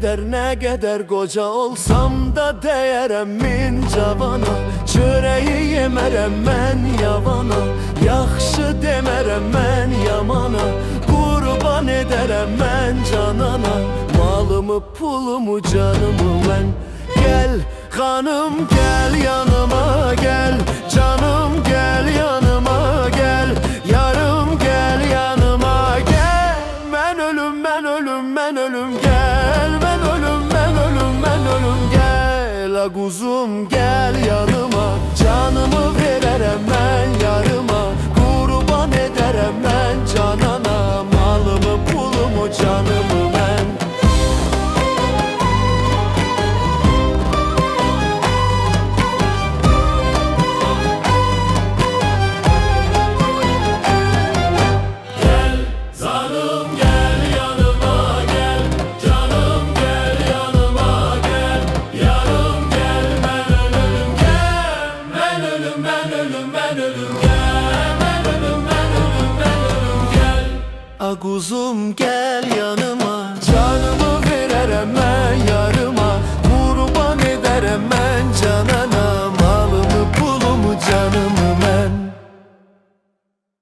ne kadar koca olsam da değerem min cavana. Çöreği yemerem mən yavana, yaxşı demerem mən yamana. Qurban ederem mən canana, malımı pulumu canımı mən. Gel hanım gel yanıma gel, canım gel yanıma gel, yarım gel yanıma gel. Ben ölüm ben ölüm ben ölüm gel, ben ölüm ben ölüm ben ölüm gel. A kuzum gel yanıma, canımı vererem ben yarıma. Kurban ederem ben canana, malımı pulumu canımı ben. A kuzum gel yanıma.